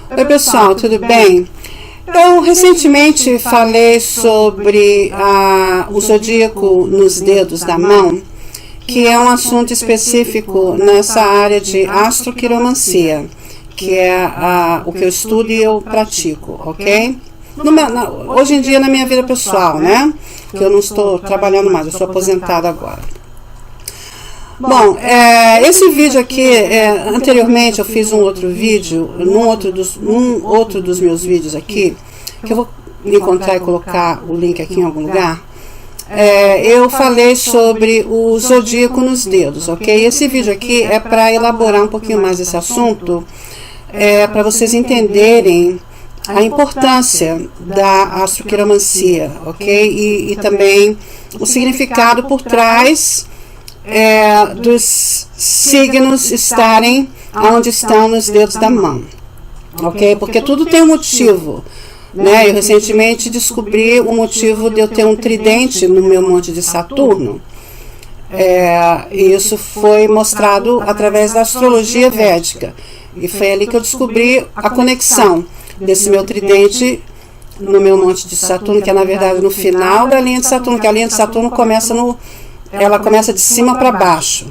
Oi pessoal, tudo bem? Eu recentemente falei sobre o zodíaco nos dedos da mão, que é um assunto específico nessa área de astroquiromancia, que é o que eu estudo e eu pratico, ok? Hoje em dia na minha vida pessoal, né? Que eu não estou trabalhando mais, eu sou aposentada agora. Bom, esse vídeo aqui, anteriormente eu fiz um outro vídeo, num outro dos meus vídeos aqui, que eu vou encontrar e colocar o link aqui em algum lugar. Eu falei sobre o zodíaco nos dedos, ok? Esse vídeo aqui é para elaborar um pouquinho mais esse assunto, para vocês entenderem a importância da astroquiromancia, ok? E também o significado por trás dos signos estarem onde estão nos dedos da mão, ok? Porque tudo tem um motivo, né? Eu recentemente descobri o motivo de eu ter um tridente no meu monte de Saturno. E isso foi mostrado através da astrologia védica. E foi ali que eu descobri a conexão desse meu tridente no meu monte de Saturno, que é na verdade no final da linha de Saturno, que a linha de Saturno começa ela começa de cima para baixo,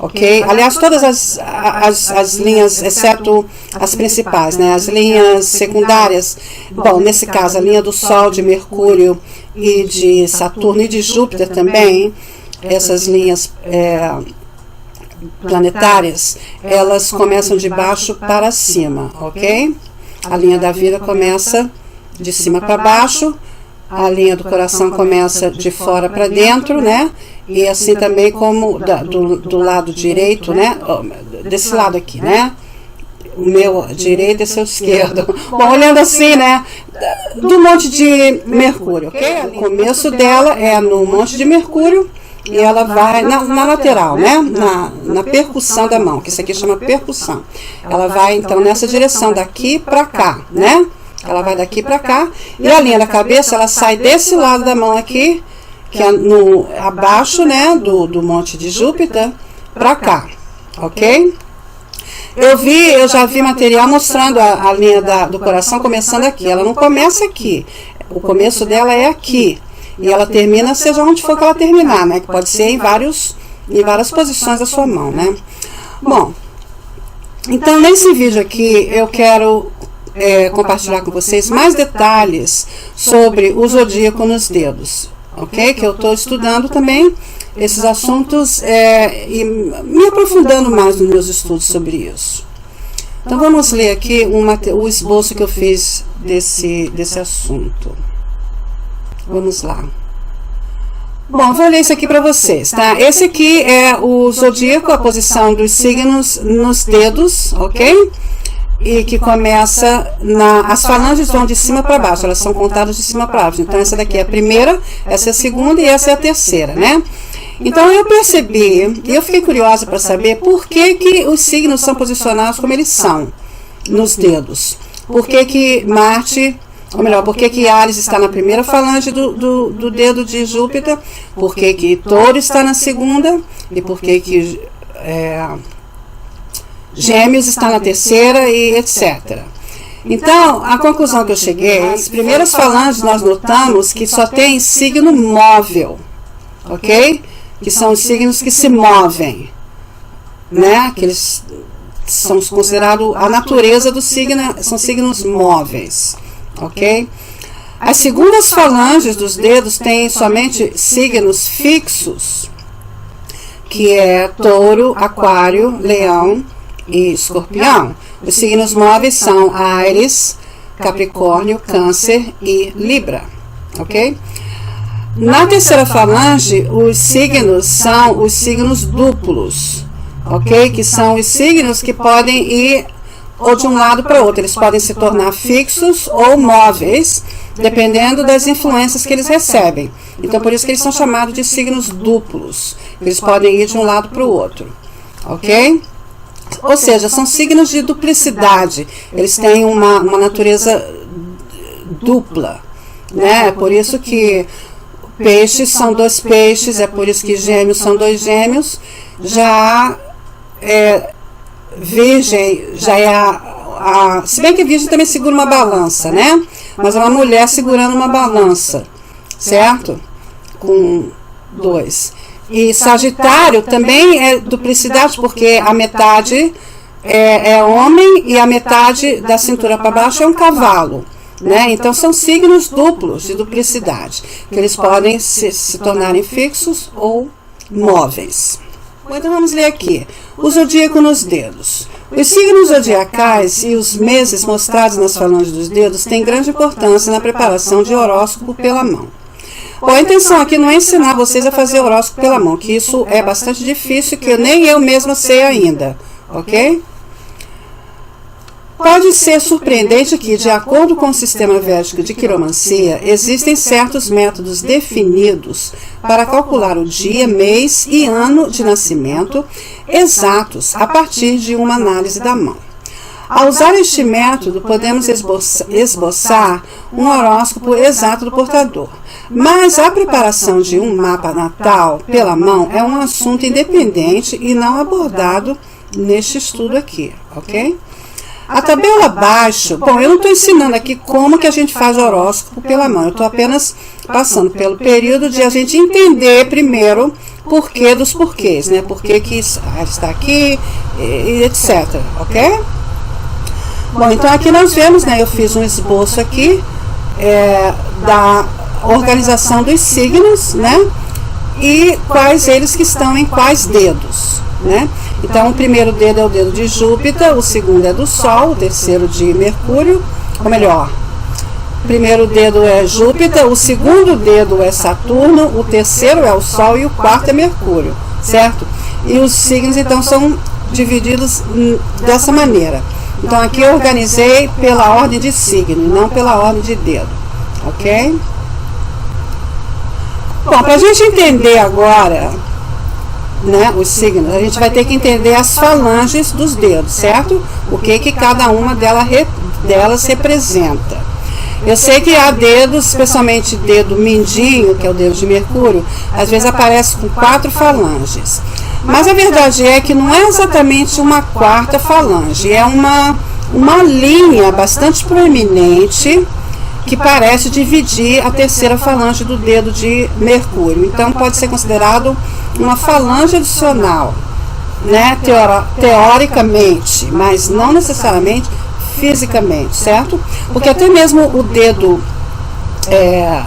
ok? Aliás, todas as linhas, exceto as principais, né? As linhas secundárias, bom, nesse caso a linha do Sol, de Mercúrio e de Saturno e de Júpiter também, essas linhas planetárias, elas começam de baixo para cima, ok? A linha da vida começa de cima para baixo, a linha do coração começa de fora para dentro, né? E assim também como do lado direito, né? Desse lado aqui, né? O meu direito e o seu esquerdo. Bom, olhando assim, né? Do monte de Mercúrio, ok? O começo dela é no monte de Mercúrio e ela vai na lateral, né? Na percussão da mão, que isso aqui chama percussão. Ela vai então nessa direção, daqui para cá, né? Ela vai daqui para cá e a linha da cabeça ela sai desse lado da mão aqui, que é abaixo, né, do monte de Júpiter, para cá, ok? Eu já vi material mostrando a linha do coração começando aqui. Ela não começa aqui, o começo dela é aqui e ela termina seja onde for que ela terminar, né? Que pode ser em várias posições da sua mão, né? Bom, então nesse vídeo aqui eu quero compartilhar com vocês mais detalhes sobre o zodíaco nos dedos, ok? Que eu estou estudando também esses assuntos e me aprofundando mais nos meus estudos sobre isso. Então vamos ler aqui o esboço que eu fiz desse assunto. Vamos lá. Bom, vou ler isso aqui para vocês, tá? Esse aqui é o zodíaco, a posição dos signos nos dedos, ok? E que começa as falanges vão de cima para baixo, elas são contadas de cima para baixo. Então essa daqui é a primeira, essa é a segunda e essa é a terceira, né? Então eu percebi, e eu fiquei curiosa para saber por que os signos são posicionados como eles são nos dedos. Por que Marte, ou melhor, por que Áries está na primeira falange do dedo de Júpiter, por que Touro está na segunda e por que Gêmeos está na terceira e etc. Então, a conclusão que eu cheguei, as primeiras falanges nós notamos que só tem signo móvel, ok? Que são os signos que se movem, né? Que eles são considerados a natureza do signo, são signos móveis, ok? As segundas falanges dos dedos têm somente signos fixos, que é Touro, Aquário, Leão e Escorpião. Os signos móveis são Áries, Capricórnio, Câncer e Libra, ok? Na terceira falange, os signos são os signos duplos, ok? Que são os signos que podem ir ou de um lado para o outro. Eles podem se tornar fixos ou móveis, dependendo das influências que eles recebem. Então, por isso que eles são chamados de signos duplos. Eles podem ir de um lado para o outro, ok? Ou seja, são signos de duplicidade. Eles têm uma natureza dupla, né? É por isso que peixes são dois peixes, é por isso que gêmeos são dois gêmeos. Já Virgem já é se bem que Virgem também segura uma balança, né? Mas é uma mulher segurando uma balança, certo? Com 2. E Sagitário também é duplicidade, porque a metade é homem e a metade da cintura para baixo é um cavalo, né? Então são signos duplos de duplicidade, que eles podem se tornarem fixos ou móveis. Então vamos ler aqui. O zodíaco nos dedos. Os signos zodiacais e os meses mostrados nas falanges dos dedos têm grande importância na preparação de horóscopo pela mão. Bom, a intenção aqui não é ensinar vocês a fazer horóscopo pela mão, que isso é bastante difícil, que nem eu mesma sei ainda, ok? Pode ser surpreendente que, de acordo com o sistema védico de quiromancia, existem certos métodos definidos para calcular o dia, mês e ano de nascimento exatos a partir de uma análise da mão. Ao usar este método, podemos esboçar um horóscopo exato do portador. Mas a preparação de um mapa natal pela mão é um assunto independente e não abordado neste estudo aqui, ok? A tabela abaixo, bom, eu não estou ensinando aqui como que a gente faz horóscopo pela mão, eu estou apenas passando pelo período de a gente entender primeiro porquê dos porquês, né? Por que está aqui e etc, ok? Bom, então aqui nós vemos, né, eu fiz um esboço aqui da organização dos signos, né, e quais eles que estão em quais dedos, né. Então o primeiro dedo é o dedo de Júpiter, o segundo é do Sol, o terceiro de Mercúrio, ou melhor, o primeiro dedo é Júpiter, o segundo dedo é Saturno, o terceiro é o Sol e o quarto é Mercúrio, certo? E os signos então são divididos dessa maneira. Então aqui eu organizei pela ordem de signo, não pela ordem de dedo, ok? Bom, para a gente entender agora, né, os signos, a gente vai ter que entender as falanges dos dedos, certo? O que cada uma delas representa. Eu sei que há dedos, especialmente dedo mindinho, que é o dedo de Mercúrio, às vezes aparece com 4 falanges. Mas a verdade é que não é exatamente uma quarta falange, é uma linha bastante proeminente que parece dividir a terceira falange do dedo de Mercúrio. Então pode ser considerado uma falange adicional, né, teoricamente, mas não necessariamente fisicamente, certo? Porque até mesmo o dedo,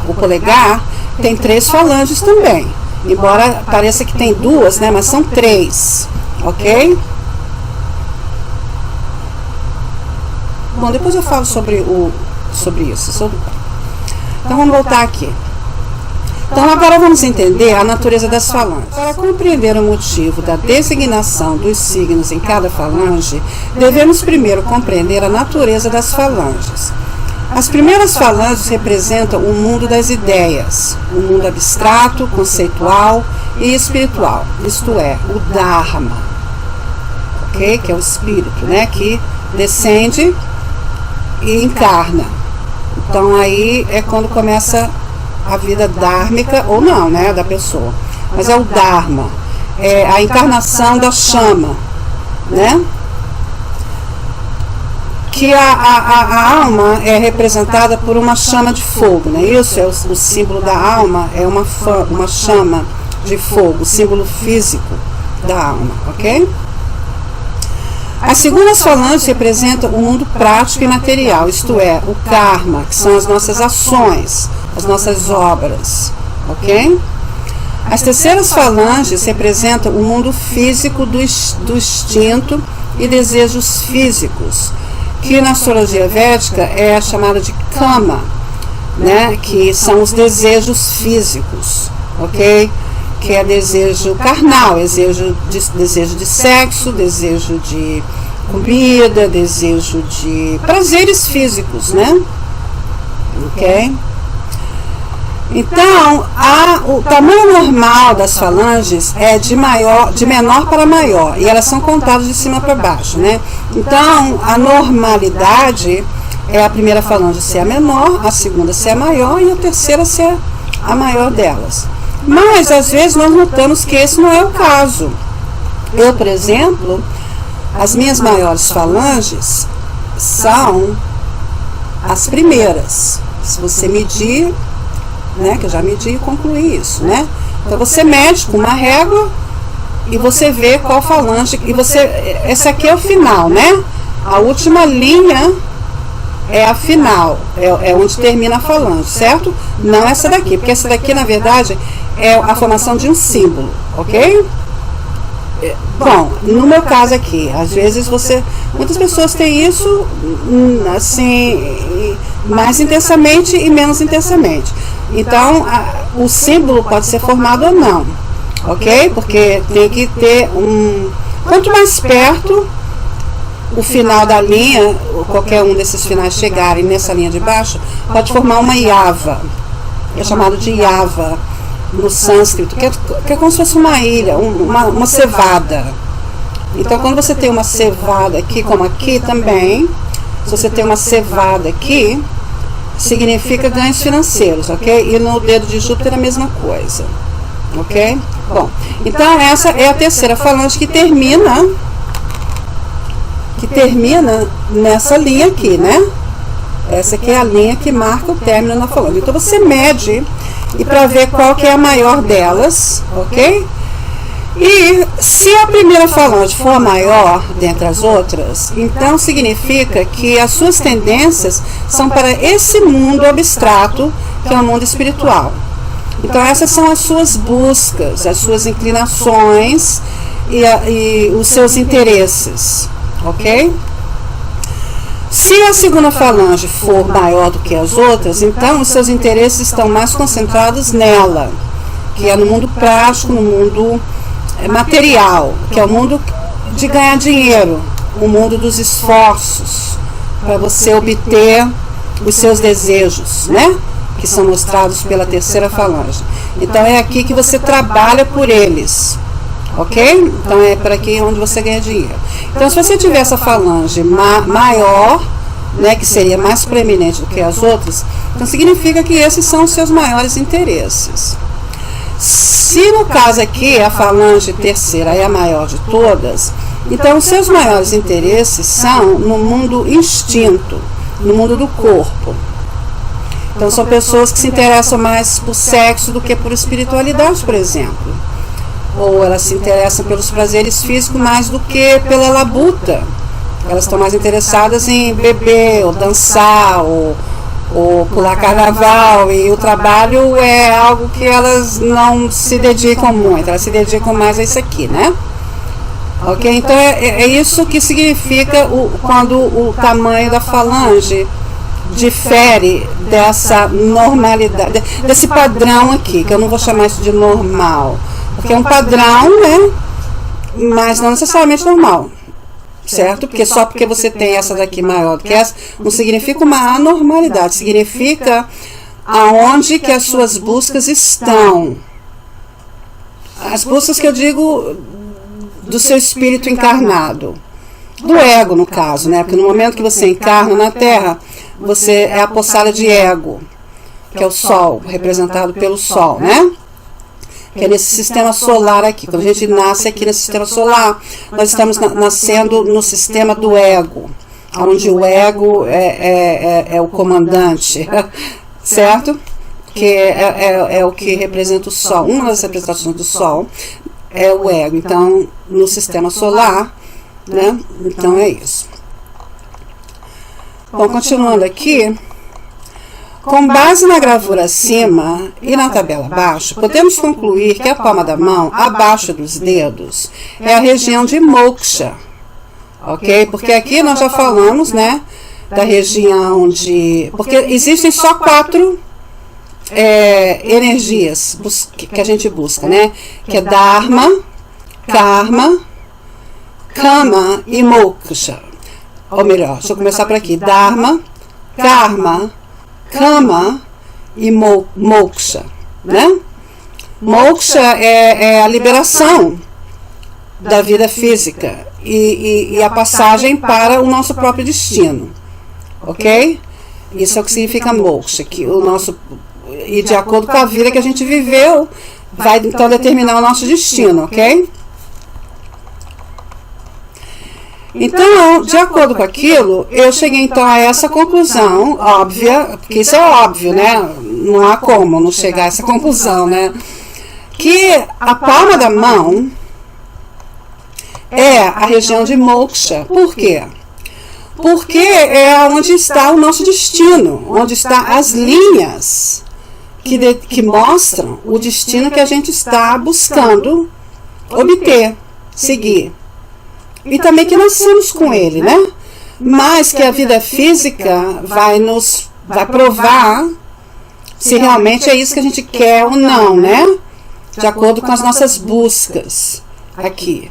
o polegar, tem 3 falanges também. Embora pareça que tem 2, né, mas são 3, ok? Bom, depois eu falo sobre isso. Então vamos voltar aqui. Então agora vamos entender a natureza das falanges. Para compreender o motivo da designação dos signos em cada falange, devemos primeiro compreender a natureza das falanges. As primeiras falanges representam o mundo das ideias, o mundo abstrato, conceitual e espiritual, isto é, o Dharma, ok? Que é o espírito, né? Que descende e encarna. Então aí é quando começa a vida dármica, ou não, né, da pessoa. Mas é o Dharma, é a encarnação da chama, né? Que a alma é representada por uma chama de fogo, né? Isso é o símbolo da alma, é uma chama de fogo, símbolo físico da alma, ok? As segundas falanges representam o mundo prático e material, isto é, o karma, que são as nossas ações, as nossas obras, ok? As terceiras falanges representam o mundo físico do instinto e desejos físicos, que na astrologia védica é chamada de kama, né? Que são os desejos físicos, ok? Que é desejo carnal, desejo de sexo, desejo de comida, desejo de prazeres físicos, né? Ok? Então, o tamanho normal das falanges é de menor para maior, e elas são contadas de cima para baixo, né? Então, a normalidade é a primeira falange ser a menor, a segunda ser a maior e a terceira ser a maior delas. Mas, às vezes, nós notamos que esse não é o caso. Eu, por exemplo, as minhas maiores falanges são as primeiras. Se você medir, né, que eu já medi e concluí isso, né? Então você mede com uma régua e você vê qual falange, e esse aqui é o final, né? A última linha é a final, é onde termina a falange, certo? Não essa daqui, porque essa daqui, na verdade, é a formação de um símbolo, ok? Bom, no meu caso aqui, às vezes muitas pessoas têm isso, assim, mais intensamente e menos intensamente. Então, o símbolo pode ser formado ou não, ok? Porque tem que ter quanto mais perto o final da linha, qualquer um desses finais chegarem nessa linha de baixo, pode formar uma yava. É chamado de yava no sânscrito, que é como se fosse uma ilha, uma cevada. Então, quando você tem uma cevada aqui, como aqui também, se você tem uma cevada aqui, significa ganhos financeiros, ok? E no dedo de Júpiter é a mesma coisa, ok? Bom, então essa é a terceira falange que termina nessa linha aqui, né? Essa aqui é a linha que marca o término na falange. Então você mede e para ver qual que é a maior delas, ok? E se a primeira falange for a maior dentre as outras, então significa que as suas tendências são para esse mundo abstrato, que é o mundo espiritual. Então essas são as suas buscas, as suas inclinações e os seus interesses, ok? Se a segunda falange for maior do que as outras, então os seus interesses estão mais concentrados nela, que é no mundo prático, no mundo material, que é o mundo de ganhar dinheiro, o mundo dos esforços para você obter os seus desejos, né? Que são mostrados pela terceira falange. Então é aqui que você trabalha por eles, ok? Então é para aqui onde você ganha dinheiro. Então se você tiver essa falange maior, né, que seria mais preeminente do que as outras, então significa que esses são os seus maiores interesses. Se no caso aqui a falange terceira é a maior de todas, então os seus maiores interesses são no mundo instinto, no mundo do corpo. Então são pessoas que se interessam mais por sexo do que por espiritualidade, por exemplo. Ou elas se interessam pelos prazeres físicos mais do que pela labuta. Elas estão mais interessadas em beber, ou dançar, ou pular carnaval, e o trabalho é algo que elas não se dedicam muito, elas se dedicam mais a isso aqui, né? Ok? Então é isso que significa quando o tamanho da falange difere dessa normalidade, desse padrão aqui, que eu não vou chamar isso de normal, porque é um padrão, né? Mas não necessariamente normal. Certo? Porque só porque você tem essa daqui maior do que essa, não significa uma anormalidade, significa aonde que as suas buscas estão. As buscas que eu digo do seu espírito encarnado, do ego no caso, né? Porque no momento que você encarna na Terra, você é a poçada de ego, que é o Sol, representado pelo Sol, né? Que é nesse sistema solar aqui. Quando a gente nasce aqui nesse sistema solar, nós estamos nascendo no sistema do ego, onde o ego é o comandante, certo? Que é o que representa o Sol. Uma das representações do Sol é o ego. Então, no sistema solar, né? Então é isso. Bom, continuando aqui. Com base na gravura acima e na tabela abaixo, podemos concluir que a palma da mão, abaixo dos dedos, é a região de moksha, ok? Porque aqui nós já falamos, né, da região de... Porque existem só 4 energias que a gente busca, né? Que é Dharma, Karma, Kama e Moksha. Ou melhor, deixa eu começar por aqui. Dharma, Karma, Kama e Moksha, né? Moksha é a liberação da vida física e a passagem para o nosso próprio destino, ok? Isso é o que significa Moksha, que o nosso, e de acordo com a vida que a gente viveu, vai então determinar o nosso destino, ok? Então, de acordo com aquilo, eu cheguei então a essa conclusão óbvia, porque isso é óbvio, né? Não há como não chegar a essa conclusão, né? Que a palma da mão é a região de moksha. Por quê? Porque é onde está o nosso destino, onde estão as linhas que mostram o destino que a gente está buscando obter, seguir. E também que nascemos com ele, né? Mas que a vida física vai provar se realmente é isso que a gente quer ou não, né? De acordo com as nossas buscas aqui.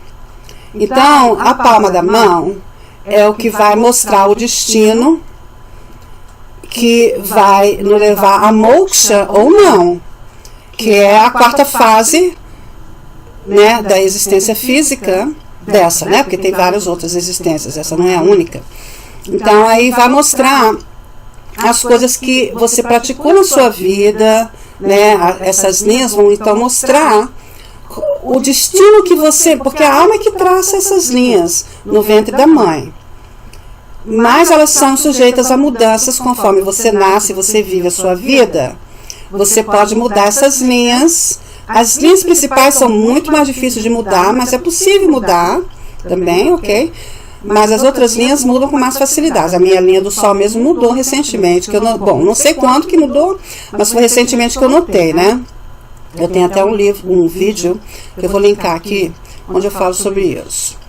Então, a palma da mão é o que vai mostrar o destino que vai nos levar a moksha ou não, que é a quarta fase, né, da existência física dessa, né? Porque tem várias outras existências, essa não é a única. Então aí vai mostrar as coisas que você praticou na sua vida, né? Essas linhas vão então mostrar o destino que você, porque a alma é que traça essas linhas no ventre da mãe. Mas elas são sujeitas a mudanças conforme você nasce, você vive a sua vida. Você pode mudar essas linhas. As linhas principais são muito mais difíceis de mudar, mas é possível mudar também, ok? Mas as outras linhas mudam com mais facilidade. A minha linha do Sol mesmo mudou recentemente. Que eu não sei quando que mudou, mas foi recentemente que eu notei, né? Eu tenho até um vídeo que eu vou linkar aqui, onde eu falo sobre isso.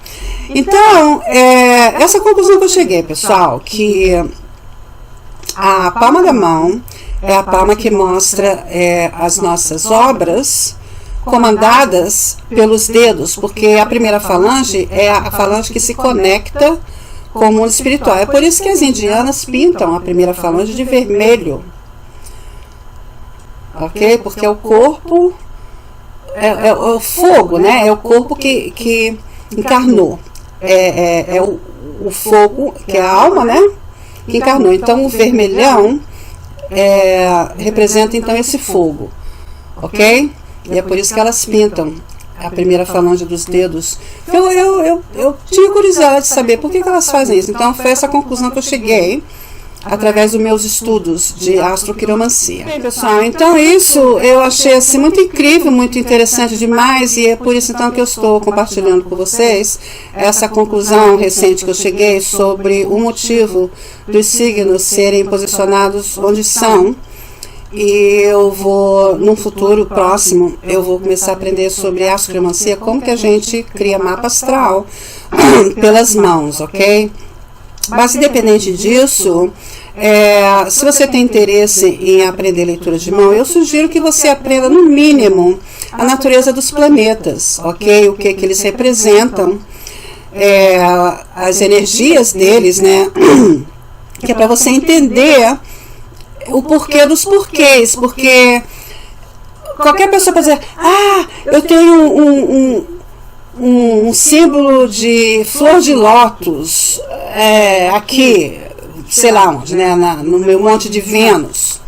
Então, essa conclusão que eu cheguei, pessoal, que a palma da mão é a palma que mostra as nossas obras comandadas pelos dedos, porque a primeira falange é a falange que se conecta com o mundo espiritual. É por isso que as indianas pintam a primeira falange de vermelho, ok? Porque o corpo é o fogo, né? É o corpo que encarnou. É o fogo, que é a alma, né? Que encarnou. Então, o vermelhão representa então esse fogo, ok? E é por isso que elas pintam a primeira falange dos dedos. Eu tinha curiosidade de saber por que elas fazem isso. Então foi essa conclusão que eu cheguei através dos meus estudos de astroquiromancia. Bem, pessoal, então isso eu achei assim, muito incrível, muito interessante demais, e é por isso então que eu estou compartilhando com vocês essa conclusão recente que eu cheguei sobre o motivo dos signos serem posicionados onde são. E eu vou, num futuro próximo, eu vou começar a aprender sobre astroquiromancia, como que a gente cria mapa astral pelas mãos, ok? Mas independente disso, se você tem interesse em aprender leitura de mão, eu sugiro que você aprenda no mínimo a natureza dos planetas, ok? O que eles representam, as energias deles, né? Que é para você entender o porquê dos porquês, porque qualquer pessoa pode dizer, eu tenho um símbolo de flor de lótus aqui, sei lá onde, né, no meu monte de Vênus.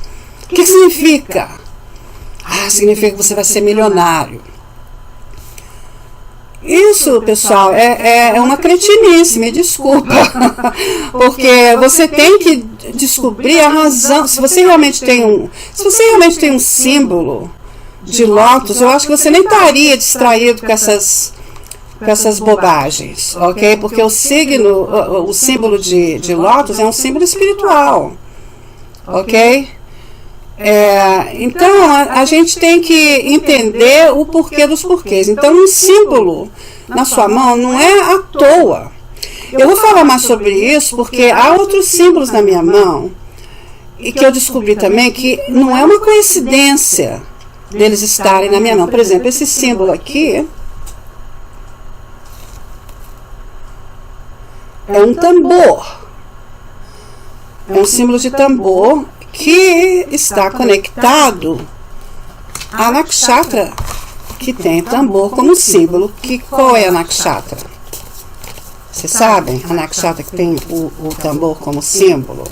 O que significa? Significa que você vai ser milionário. Isso, pessoal, é uma cretinice, me desculpa, porque você tem que descobrir a razão. Se você realmente tem um símbolo de lótus, eu acho que você nem estaria distraído com essas bobagens, ok? Porque o símbolo de lótus é um símbolo espiritual, ok? Então, a gente tem que entender o porquê dos porquês. Então, um símbolo na sua mão não é à toa. Eu vou falar mais sobre isso porque há outros símbolos na minha mão e que eu descobri também que não é uma coincidência deles estarem na minha mão. Por exemplo, esse símbolo aqui é um tambor. É um símbolo de tambor que está conectado a nakshatra, que tem tambor como símbolo. Qual é a nakshatra? Vocês sabem? A nakshatra que tem o tambor como símbolo.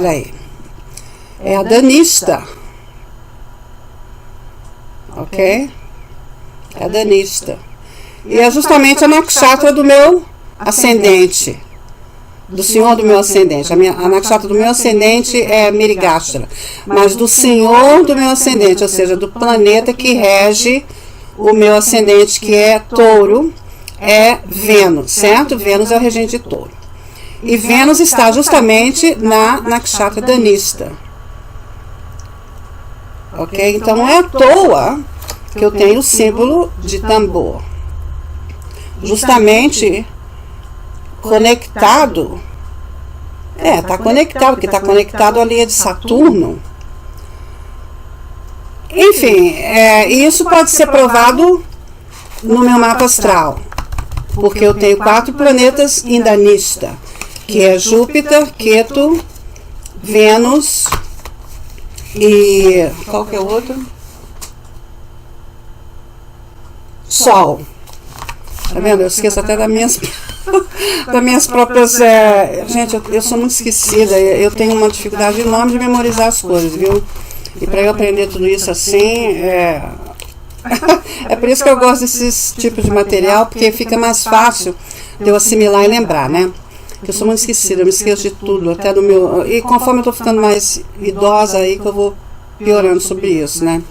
Olha aí. É a danista. Ok? É a danista. E é justamente a nakshatra do meu ascendente. Do senhor do meu ascendente. A nakshatra do meu ascendente é Mirigashtra. Mas do senhor do meu ascendente, ou seja, do planeta que rege o meu ascendente, que é touro, é Vênus, certo? Vênus é o regente de touro. E Vênus está justamente na nakshatra danista. Ok? Então não é à toa que eu tenho o símbolo de tambor. Justamente conectado. Está conectado, porque está conectado à linha de Saturno. Enfim, isso pode ser provado no meu mapa astral. Porque eu tenho 4 planetas em danista, que é Júpiter, Ketu, Vênus e qual que é o outro? Sol. Tá vendo? Eu esqueço até das minhas próprias... gente, eu sou muito esquecida. Eu tenho uma dificuldade enorme de memorizar as coisas, viu? E para eu aprender tudo isso assim... é por isso que eu gosto desses tipos de material, porque fica mais fácil de eu assimilar e lembrar, né? Porque eu sou muito esquecida, eu me esqueço de tudo, até do meu... E conforme eu estou ficando mais idosa aí, que eu vou piorando sobre isso, né?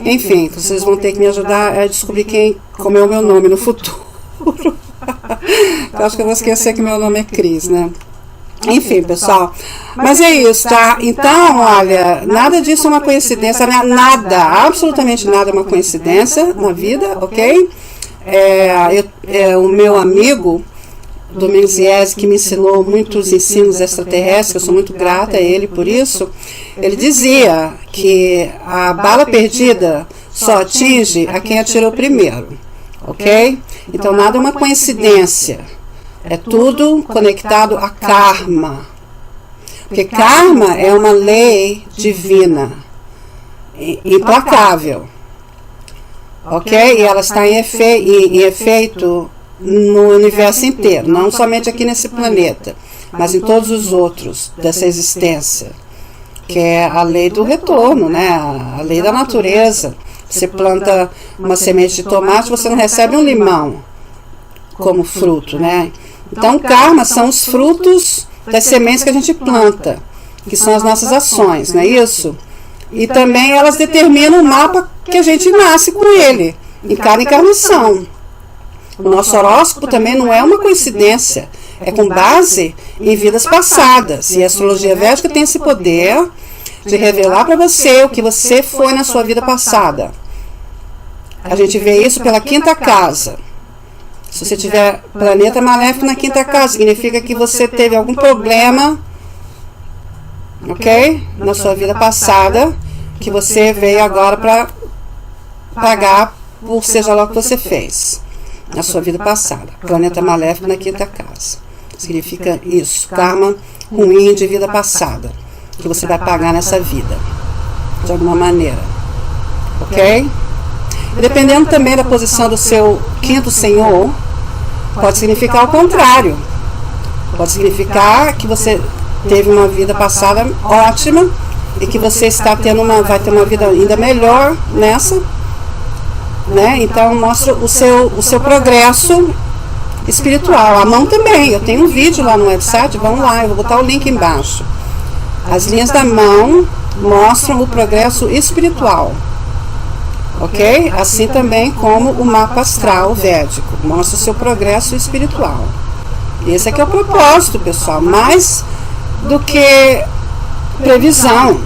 Enfim, vocês vão ter que me ajudar a descobrir como é o meu nome no futuro. Eu acho que eu vou esquecer que meu nome é Cris, né? Enfim, pessoal, mas é isso, tá? Então, olha, nada disso é uma coincidência, nada, absolutamente nada é uma coincidência na vida, ok? O meu amigo Domingos Iese, que me ensinou muitos ensinos extraterrestres, eu sou muito grata a ele por isso, ele dizia que a bala perdida só atinge a quem atirou primeiro, ok? Então nada é uma coincidência, é tudo conectado a karma, porque karma é uma lei divina, implacável, ok? E ela está em efeito no universo inteiro, não somente aqui nesse planeta, mas em todos os outros dessa existência, que é a lei do retorno, né? A lei da natureza. Você planta uma semente de tomate, você não recebe um limão como fruto, né? Então, karma são os frutos das sementes que a gente planta, que são as nossas ações, não é isso? E também elas determinam o mapa que a gente nasce com ele, em cada encarnação. O nosso horóscopo também não é uma coincidência, é com base em vidas passadas. E a astrologia védica tem esse poder de revelar para você o que você foi na sua vida passada. A gente vê isso pela 5ª casa. Se você tiver planeta maléfico na 5ª casa, significa que você teve algum problema, ok? Na sua vida passada, que você veio agora para pagar por seja lá o que você fez na sua vida passada. Planeta maléfico na 5ª casa. Significa isso, karma ruim de vida passada, que você vai pagar nessa vida, de alguma maneira. Ok? Dependendo também da posição do seu 5º senhor, pode significar o contrário. Pode significar que você teve uma vida passada ótima e que você vai ter uma vida ainda melhor nessa, né? Então mostra o seu progresso espiritual. A mão também, eu tenho um vídeo lá no website, vamos lá, eu vou botar o link embaixo. As linhas da mão mostram o progresso espiritual, ok? Assim também como o mapa astral védico mostra o seu progresso espiritual. Esse aqui é o propósito, pessoal, mais do que previsão.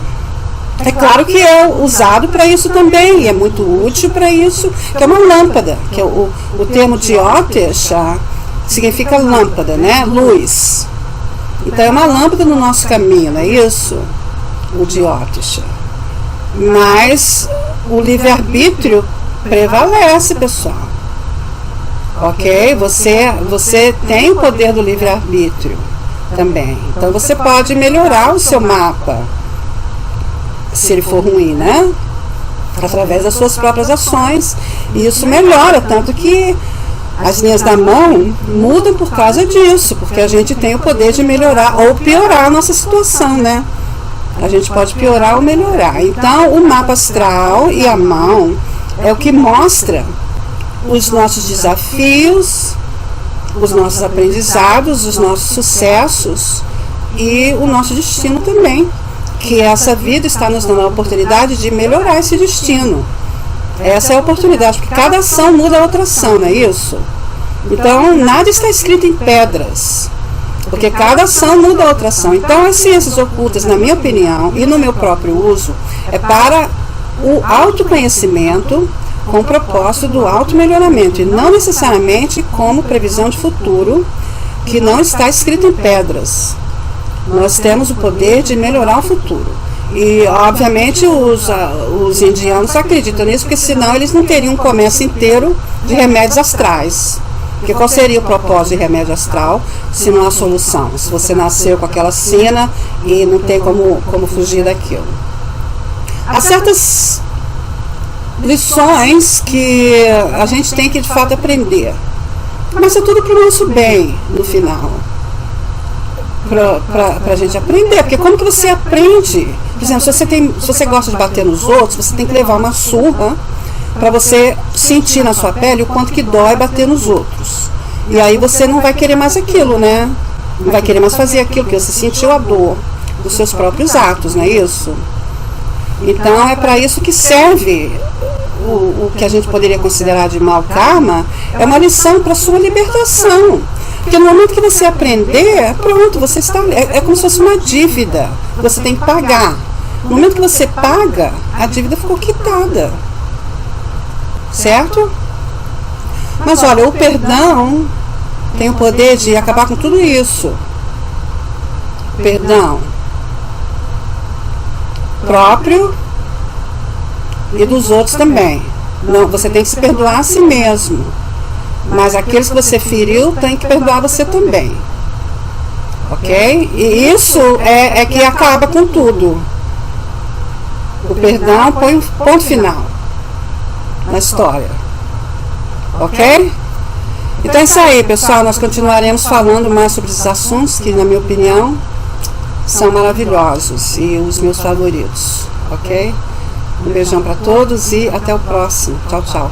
É claro que é usado para isso também, e é muito útil para isso, que é uma lâmpada, que é o termo Jyotisha significa lâmpada, né? Luz. Então é uma lâmpada no nosso caminho, não é isso? O Jyotisha. Mas o livre-arbítrio prevalece, pessoal. Ok? Você tem o poder do livre-arbítrio também. Então você pode melhorar o seu mapa, se ele for ruim, né? Através das suas próprias ações. E isso melhora, tanto que As linhas da mão mudam por causa disso, porque a gente tem o poder de melhorar ou piorar a nossa situação, né? A gente pode piorar ou melhorar. Então, o mapa astral e a mão é o que mostra os nossos desafios, os nossos aprendizados, os nossos sucessos e o nosso destino também. Que essa vida está nos dando a oportunidade de melhorar esse destino. Essa é a oportunidade, porque cada ação muda a outra ação, não é isso? Então, nada está escrito em pedras, porque cada ação muda a outra ação. Então, as ciências ocultas, na minha opinião, e no meu próprio uso, é para o autoconhecimento com o propósito do automelhoramento, e não necessariamente como previsão de futuro, que não está escrito em pedras. Nós temos o poder de melhorar o futuro. E, obviamente, os indianos acreditam nisso, porque senão eles não teriam um comércio inteiro de remédios astrais. Porque qual seria o propósito de remédio astral, se não há solução? Se você nasceu com aquela sina e não tem como fugir daquilo. Há certas lições que a gente tem que, de fato, aprender. Mas é tudo para o nosso bem, no final. Para a gente aprender, porque como que você aprende? Por exemplo, se você gosta de bater nos outros, você tem que levar uma surra para você sentir na sua pele o quanto que dói bater nos outros. E aí você não vai querer mais aquilo, né? Não vai querer mais fazer aquilo, porque você sentiu a dor dos seus próprios atos, não é isso? Então é para isso que serve o que a gente poderia considerar de mau karma, é uma lição para a sua libertação. Porque no momento que você aprender, pronto, você está. É como se fosse uma dívida. Você tem que pagar. No momento que você paga, a dívida ficou quitada. Certo? Mas olha, o perdão tem o poder de acabar com tudo isso. Perdão próprio e dos outros também. Não, você tem que se perdoar a si mesmo. Mas aqueles que você feriu, tem que perdoar você também. Ok? E isso é que acaba com tudo. O perdão põe um ponto final na história. Ok? Então é isso aí, pessoal. Nós continuaremos falando mais sobre esses assuntos que, na minha opinião, são maravilhosos e os meus favoritos. Ok? Um beijão para todos e até o próximo. Tchau, tchau.